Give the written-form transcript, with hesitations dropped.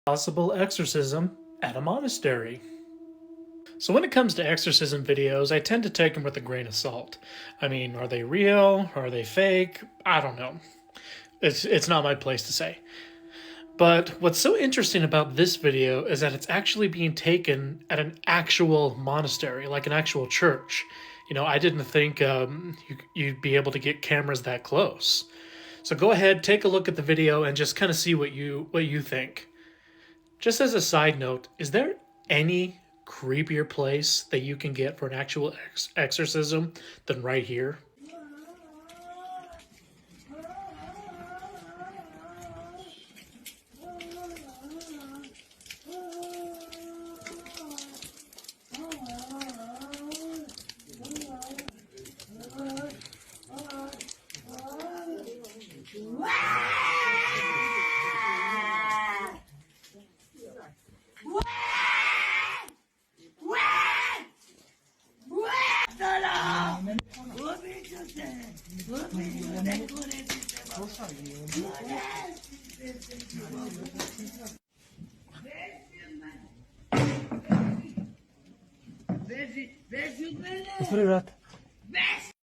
Possible exorcism at a monastery. So when it comes to exorcism videos, I tend to take them with a grain of salt. I mean, are they real? Are they fake? I don't know. It's not my place to say. But what's so interesting about this video is that it's actually being taken at an actual monastery, like an actual church. You know, I didn't think you'd be able to get cameras that close. So go ahead, take a look at the video, and just kind of see what you think. Just as a side note, is there any creepier place that you can get for an actual exorcism than right here? Otwórz brat.